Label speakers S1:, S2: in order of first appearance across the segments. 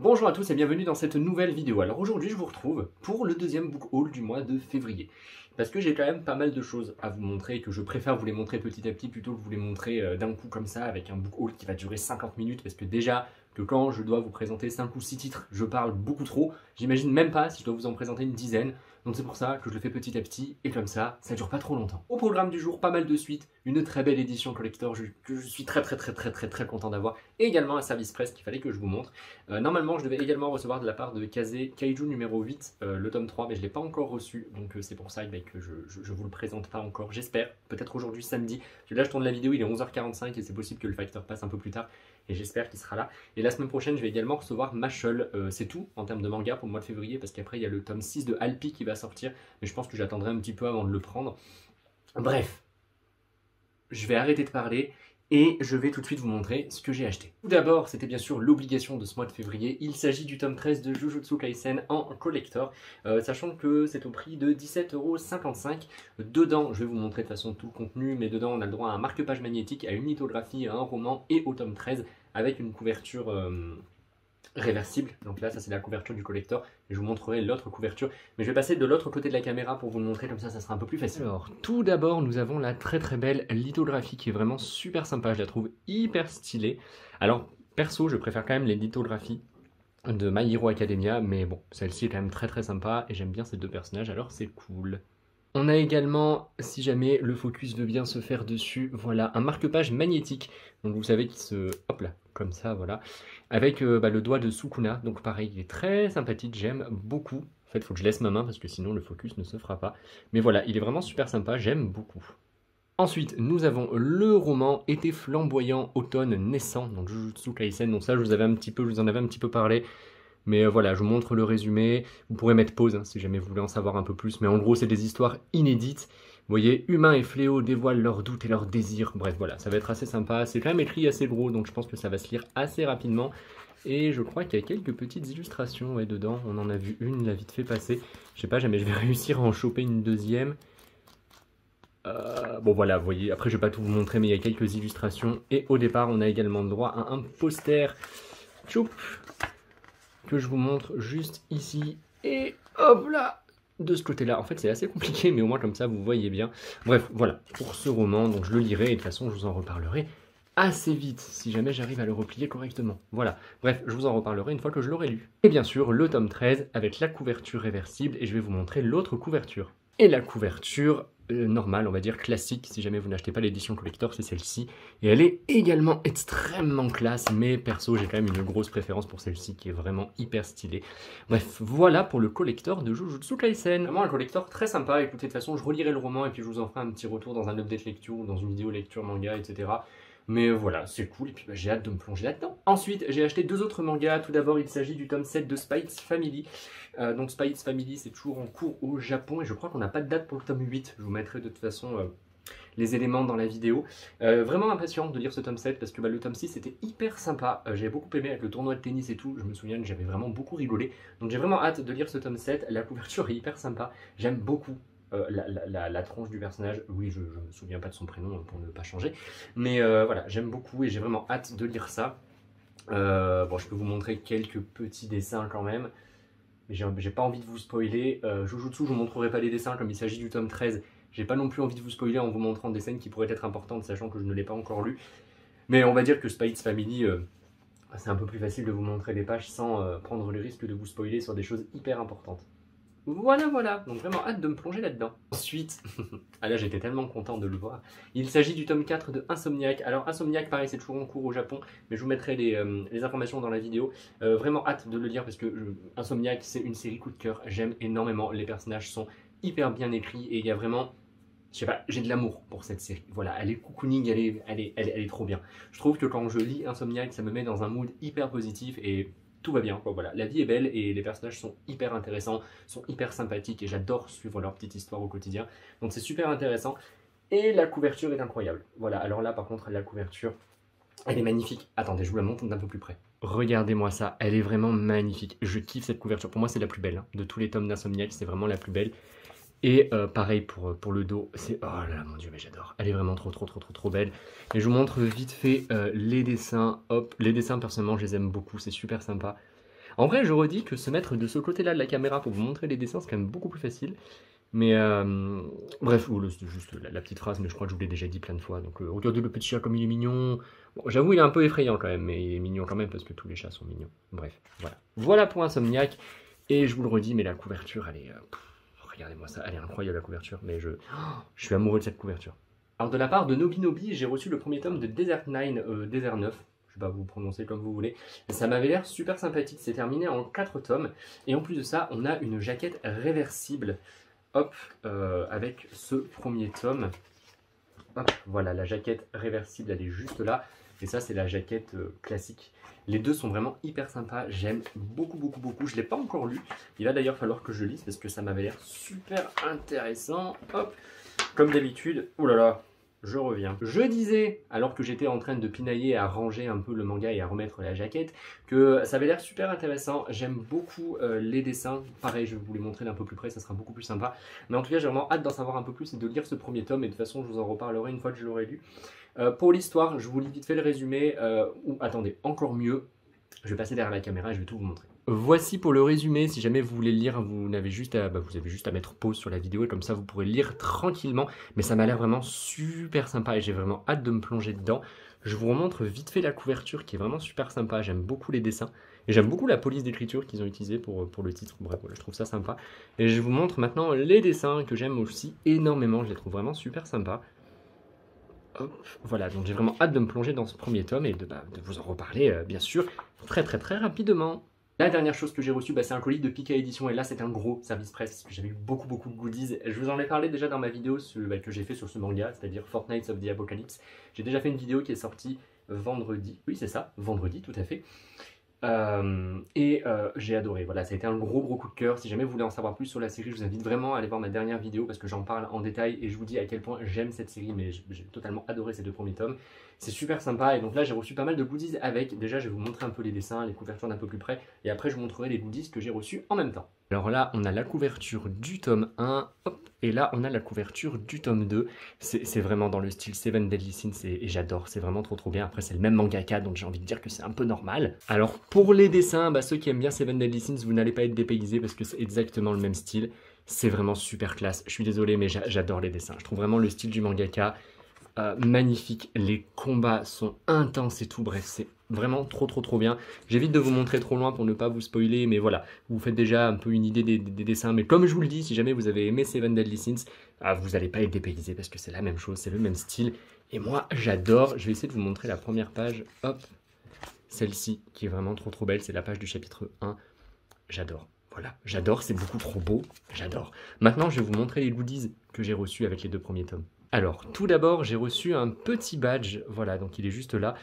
S1: Bonjour à tous et bienvenue dans cette nouvelle vidéo. Alors aujourd'hui je vous retrouve pour le deuxième book haul du mois de février. Parce que j'ai quand même pas mal de choses à vous montrer et que je préfère vous les montrer petit à petit plutôt que vous les montrer d'un coup comme ça avec un book haul qui va durer 50 minutes. Parce que déjà que quand je dois vous présenter 5 ou 6 titres, je parle beaucoup trop. J'imagine même pas si je dois vous en présenter une dizaine. Donc c'est pour ça que je le fais petit à petit et comme ça dure pas trop longtemps. Au programme du jour, pas mal de suites, une très belle édition collector que je suis très content d'avoir. Et également un service presse qu'il fallait que je vous montre. Normalement, je devais également recevoir de la part de Kazé Kaiju numéro 8, le tome 3, mais je ne l'ai pas encore reçu, donc c'est pour ça que je vous le présente pas encore. J'espère, peut-être aujourd'hui samedi. Là, je tourne la vidéo, il est 11h45 et c'est possible que le facteur passe un peu plus tard, et j'espère qu'il sera là. Et la semaine prochaine, je vais également recevoir Mashle. C'est tout en termes de manga pour le mois de février, parce qu'après, il y a le tome 6 de Alpi qui va sortir, mais je pense que j'attendrai un petit peu avant de le prendre. Bref, je vais arrêter de parler. Et je vais tout de suite vous montrer ce que j'ai acheté. Tout d'abord, c'était bien sûr l'obligation de ce mois de février. Il s'agit du tome 13 de Jujutsu Kaisen en collector, sachant que c'est au prix de 17,55 €. Dedans, je vais vous montrer de toute façon tout le contenu, mais dedans on a le droit à un marque-page magnétique, à une lithographie, à un roman et au tome 13 avec une couverture réversible. Donc là, ça c'est la couverture du collector et je vous montrerai l'autre couverture. Mais je vais passer de l'autre côté de la caméra pour vous le montrer, comme ça sera un peu plus facile. Alors, tout d'abord, nous avons la très belle lithographie qui est vraiment super sympa. Je la trouve hyper stylée. Alors, perso, je préfère quand même les lithographies de My Hero Academia, mais bon, celle-ci est quand même très sympa et j'aime bien ces deux personnages, alors c'est cool. On a également, si jamais le focus veut bien se faire dessus, voilà, un marque-page magnétique. Donc vous savez qu'il se... hop là, comme ça, voilà. Avec le doigt de Sukuna. Donc pareil, il est très sympathique, j'aime beaucoup. En fait, il faut que je laisse ma main parce que sinon le focus ne se fera pas. Mais voilà, il est vraiment super sympa, j'aime beaucoup. Ensuite, nous avons le roman Été flamboyant, automne naissant. Donc Jujutsu Kaisen, donc ça je vous en avais un petit peu parlé. Mais voilà, je vous montre le résumé. Vous pourrez mettre pause si jamais vous voulez en savoir un peu plus. Mais en gros, c'est des histoires inédites. Vous voyez, humains et fléaux dévoilent leurs doutes et leurs désirs. Bref, voilà, ça va être assez sympa. C'est quand même écrit assez gros, donc je pense que ça va se lire assez rapidement. Et je crois qu'il y a quelques petites illustrations dedans. On en a vu une, là, vite fait passer. Je sais pas, jamais je vais réussir à en choper une deuxième. Bon voilà, vous voyez, après je vais pas tout vous montrer, mais il y a quelques illustrations. Et au départ, on a également le droit à un poster. Tchoup, que je vous montre juste ici, et hop là, de ce côté là. En fait c'est assez compliqué, mais au moins comme ça vous voyez bien. Bref, voilà, pour ce roman, donc je le lirai, et de toute façon je vous en reparlerai assez vite, si jamais j'arrive à le replier correctement. Voilà, bref, je vous en reparlerai une fois que je l'aurai lu. Et bien sûr, le tome 13, avec la couverture réversible, et je vais vous montrer l'autre couverture. Et la couverture normale, on va dire classique, si jamais vous n'achetez pas l'édition collector, c'est celle-ci. Et elle est également extrêmement classe, mais perso, j'ai quand même une grosse préférence pour celle-ci, qui est vraiment hyper stylée. Bref, voilà pour le collector de Jujutsu Kaisen. Vraiment un collector très sympa. Écoutez, de toute façon, je relirai le roman, et puis je vous en ferai un petit retour dans un update lecture, ou dans une vidéo lecture manga, etc. Mais voilà, c'est cool, et puis j'ai hâte de me plonger là-dedans. Ensuite, j'ai acheté deux autres mangas. Tout d'abord, il s'agit du tome 7 de Spy X Family. Donc Spy X Family, c'est toujours en cours au Japon, et je crois qu'on n'a pas de date pour le tome 8. Je vous mettrai de toute façon les éléments dans la vidéo. Vraiment impatient de lire ce tome 7, parce que le tome 6 c'était hyper sympa. J'avais beaucoup aimé avec le tournoi de tennis et tout, je me souviens que j'avais vraiment beaucoup rigolé. Donc j'ai vraiment hâte de lire ce tome 7, la couverture est hyper sympa, j'aime beaucoup. La tronche du personnage, oui, je me souviens pas de son prénom pour ne pas changer, mais voilà, j'aime beaucoup et j'ai vraiment hâte de lire ça. Bon, je peux vous montrer quelques petits dessins quand même, mais j'ai pas envie de vous spoiler. Jujutsu, je vous montrerai pas les dessins comme il s'agit du tome 13, j'ai pas non plus envie de vous spoiler en vous montrant des scènes qui pourraient être importantes, sachant que je ne l'ai pas encore lu. Mais on va dire que Spy X Family, c'est un peu plus facile de vous montrer des pages sans prendre le risque de vous spoiler sur des choses hyper importantes. Voilà, donc vraiment hâte de me plonger là-dedans. Ensuite, ah là j'étais tellement content de le voir, il s'agit du tome 4 de Insomniac. Alors Insomniac, pareil, c'est toujours en cours au Japon, mais je vous mettrai les informations dans la vidéo. Vraiment hâte de le lire parce que Insomniac, c'est une série coup de cœur, j'aime énormément, les personnages sont hyper bien écrits et il y a vraiment... Je sais pas, j'ai de l'amour pour cette série. Voilà, elle est cocooning, elle est trop bien. Je trouve que quand je lis Insomniac, ça me met dans un mood hyper positif et tout va bien, quoi. Voilà, la vie est belle et les personnages sont hyper intéressants, sont hyper sympathiques et j'adore suivre leur petite histoire au quotidien. Donc c'est super intéressant et la couverture est incroyable. Voilà, alors là par contre la couverture, elle est magnifique. Attendez, je vous la montre d'un peu plus près. Regardez-moi ça, elle est vraiment magnifique. Je kiffe cette couverture. Pour moi c'est la plus belle, hein. De tous les tomes d'Insomniac, c'est vraiment la plus belle. Et pareil pour le dos, c'est... Oh là là, mon dieu, mais j'adore. Elle est vraiment trop belle. Et je vous montre vite fait les dessins. Hop, les dessins, personnellement, je les aime beaucoup, c'est super sympa. En vrai, je redis que se mettre de ce côté-là de la caméra pour vous montrer les dessins, c'est quand même beaucoup plus facile. Mais bref, c'est juste la petite phrase, mais je crois que je vous l'ai déjà dit plein de fois. Donc regardez le petit chat comme il est mignon. Bon, j'avoue, il est un peu effrayant quand même, mais il est mignon quand même parce que tous les chats sont mignons. Bref, voilà. Voilà pour Insomniac. Et je vous le redis, mais la couverture, elle est... regardez-moi ça, elle est incroyable la couverture. Mais je suis amoureux de cette couverture. Alors de la part de Nobinobi, j'ai reçu le premier tome de Desert 9, Desert 9. Je sais pas vous prononcer comme vous voulez. Ça m'avait l'air super sympathique. C'est terminé en 4 tomes. Et en plus de ça, on a une jaquette réversible. Hop, avec ce premier tome. Hop, voilà, la jaquette réversible, elle est juste là. Et ça, c'est la jaquette classique. Les deux sont vraiment hyper sympas. J'aime beaucoup, beaucoup, beaucoup. Je ne l'ai pas encore lu. Il va d'ailleurs falloir que je lise parce que ça m'avait l'air super intéressant. Hop, comme d'habitude. Oh là là, je reviens. Je disais, alors que j'étais en train de pinailler à ranger un peu le manga et à remettre la jaquette, que ça avait l'air super intéressant. J'aime beaucoup les dessins. Pareil, je vais vous les montrer d'un peu plus près, ça sera beaucoup plus sympa. Mais en tout cas, j'ai vraiment hâte d'en savoir un peu plus et de lire ce premier tome. Et de toute façon, je vous en reparlerai une fois que je l'aurai lu. Pour l'histoire, je vous lis vite fait le résumé. Ou attendez, encore mieux, je vais passer derrière la caméra et je vais tout vous montrer. Voici pour le résumé, si jamais vous voulez le lire, vous avez juste à mettre pause sur la vidéo et comme ça vous pourrez lire tranquillement. Mais ça m'a l'air vraiment super sympa et j'ai vraiment hâte de me plonger dedans. Je vous remontre vite fait la couverture qui est vraiment super sympa, j'aime beaucoup les dessins. Et j'aime beaucoup la police d'écriture qu'ils ont utilisée pour le titre, bref, voilà, je trouve ça sympa. Et je vous montre maintenant les dessins que j'aime aussi énormément, je les trouve vraiment super sympas. Hop, voilà, donc j'ai vraiment hâte de me plonger dans ce premier tome et de vous en reparler, bien sûr, très rapidement. La dernière chose que j'ai reçue, c'est un colis de Pika Édition et là c'est un gros service presse parce que j'avais eu beaucoup de goodies. Je vous en ai parlé déjà dans ma vidéo que j'ai fait sur ce manga, c'est-à-dire Fortnite of the Apocalypse. J'ai déjà fait une vidéo qui est sortie vendredi, oui c'est ça, vendredi tout à fait. J'ai adoré, voilà, ça a été un gros coup de cœur. Si jamais vous voulez en savoir plus sur la série, je vous invite vraiment à aller voir ma dernière vidéo parce que j'en parle en détail et je vous dis à quel point j'aime cette série, mais j'ai totalement adoré ces deux premiers tomes. C'est super sympa et donc là j'ai reçu pas mal de goodies avec. Déjà je vais vous montrer un peu les dessins, les couvertures d'un peu plus près et après je vous montrerai les goodies que j'ai reçus en même temps. Alors là on a la couverture du tome 1, hop, et là on a la couverture du tome 2. C'est vraiment dans le style Seven Deadly Sins et j'adore, c'est vraiment trop bien. Après c'est le même mangaka donc j'ai envie de dire que c'est un peu normal. Alors pour les dessins, ceux qui aiment bien Seven Deadly Sins, vous n'allez pas être dépaysés parce que c'est exactement le même style. C'est vraiment super classe, je suis désolé mais j'adore les dessins. Je trouve vraiment le style du mangaka magnifique, les combats sont intenses et tout, bref c'est vraiment trop bien. J'évite de vous montrer trop loin pour ne pas vous spoiler, mais voilà, vous faites déjà un peu une idée des dessins, mais comme je vous le dis, si jamais vous avez aimé Seven Deadly Sins, vous n'allez pas être dépaysé parce que c'est la même chose, c'est le même style, et moi j'adore. Je vais essayer de vous montrer la première page, hop, celle-ci qui est vraiment trop belle, c'est la page du chapitre 1, j'adore. Voilà, j'adore, c'est beaucoup trop beau, j'adore. Maintenant, je vais vous montrer les goodies que j'ai reçus avec les deux premiers tomes. Alors, tout d'abord, j'ai reçu un petit badge, voilà, donc il est juste là.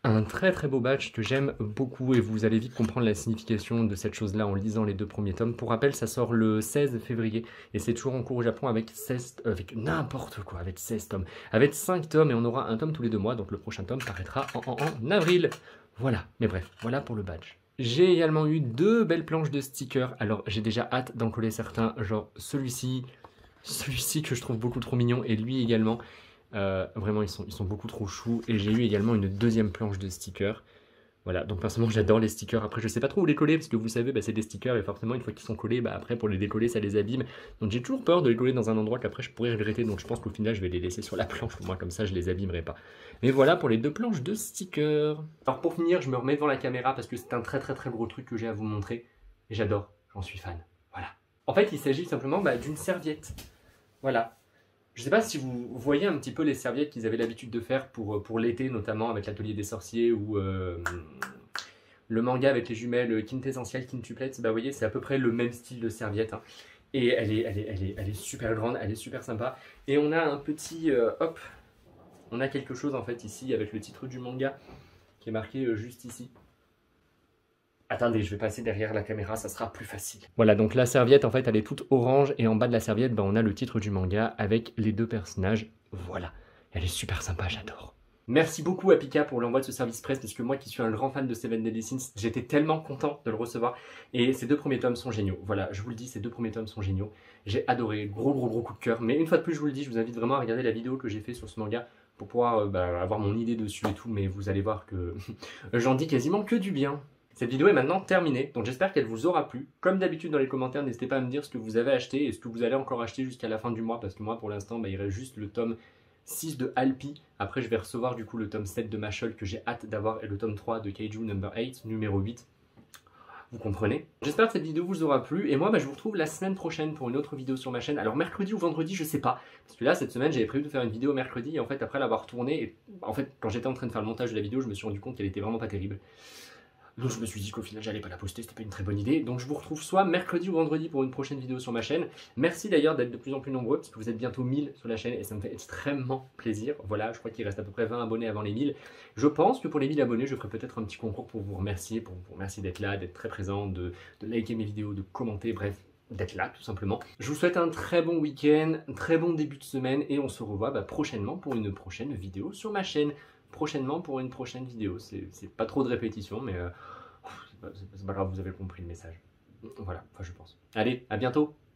S1: Un très beau badge que j'aime beaucoup et vous allez vite comprendre la signification de cette chose-là en lisant les deux premiers tomes. Pour rappel, ça sort le 16 février et c'est toujours en cours au Japon avec 16, avec n'importe quoi, avec 16 tomes. Avec 5 tomes et on aura un tome tous les 2 mois, donc le prochain tome paraîtra en avril. Voilà, mais bref, voilà pour le badge. J'ai également eu 2 belles planches de stickers, alors j'ai déjà hâte d'en coller certains, genre celui-ci que je trouve beaucoup trop mignon et lui également. Vraiment ils sont beaucoup trop choux. Et j'ai eu également une deuxième planche de stickers. Voilà, donc personnellement j'adore les stickers. Après je sais pas trop où les coller parce que vous savez c'est des stickers et forcément une fois qu'ils sont collés, après pour les décoller ça les abîme. Donc j'ai toujours peur de les coller dans un endroit qu'après je pourrais regretter. Donc je pense qu'au final je vais les laisser sur la planche, au moins comme ça je les abîmerai pas. Mais voilà pour les 2 planches de stickers. Alors pour finir je me remets devant la caméra parce que c'est un très gros truc que j'ai à vous montrer. Et j'adore, j'en suis fan. Voilà. En fait il s'agit simplement d'une serviette. Voilà. Je ne sais pas si vous voyez un petit peu les serviettes qu'ils avaient l'habitude de faire pour l'été, notamment avec l'Atelier des Sorciers ou le manga avec les jumelles Quintessential, Quintuplets. Vous voyez, c'est à peu près le même style de serviette. Hein. Et elle est super grande, elle est super sympa. Et on a un petit, hop, on a quelque chose en fait ici avec le titre du manga qui est marqué juste ici. Attendez, je vais passer derrière la caméra, ça sera plus facile. Voilà, donc la serviette, en fait, elle est toute orange. Et en bas de la serviette, on a le titre du manga avec les 2 personnages. Voilà, elle est super sympa, j'adore. Merci beaucoup à Pika pour l'envoi de ce service presse, parce que moi qui suis un grand fan de Seven Deadly Sins, j'étais tellement content de le recevoir. Et ces 2 premiers tomes sont géniaux. Voilà, je vous le dis, ces 2 premiers tomes sont géniaux. J'ai adoré, gros coup de cœur. Mais une fois de plus, je vous le dis, je vous invite vraiment à regarder la vidéo que j'ai fait sur ce manga pour pouvoir avoir mon idée dessus et tout. Mais vous allez voir que j'en dis quasiment que du bien. Cette vidéo est maintenant terminée, donc j'espère qu'elle vous aura plu. Comme d'habitude dans les commentaires, n'hésitez pas à me dire ce que vous avez acheté et ce que vous allez encore acheter jusqu'à la fin du mois, parce que moi pour l'instant il reste juste le tome 6 de Alpi. Après je vais recevoir du coup le tome 7 de Mashal que j'ai hâte d'avoir et le tome 3 de Kaiju Number 8, numéro 8. Vous comprenez? J'espère que cette vidéo vous aura plu et moi je vous retrouve la semaine prochaine pour une autre vidéo sur ma chaîne. Alors mercredi ou vendredi je sais pas, parce que là cette semaine j'avais prévu de faire une vidéo mercredi et en fait après l'avoir tournée, et en fait quand j'étais en train de faire le montage de la vidéo je me suis rendu compte qu'elle était vraiment pas terrible. Donc je me suis dit qu'au final j'allais pas la poster, c'était pas une très bonne idée. Donc je vous retrouve soit mercredi ou vendredi pour une prochaine vidéo sur ma chaîne. Merci d'ailleurs d'être de plus en plus nombreux, parce que vous êtes bientôt 1000 sur la chaîne et ça me fait extrêmement plaisir. Voilà, je crois qu'il reste à peu près 20 abonnés avant les 1000. Je pense que pour les 1000 abonnés, je ferai peut-être un petit concours pour vous remercier, pour vous remercier d'être là, d'être très présent, de liker mes vidéos, de commenter, bref, d'être là tout simplement. Je vous souhaite un très bon week-end, un très bon début de semaine et on se revoit prochainement pour une prochaine vidéo sur ma chaîne. Prochainement pour une prochaine vidéo. C'est pas trop de répétition, mais c'est pas grave, vous avez compris le message. Voilà, enfin je pense. Allez, à bientôt!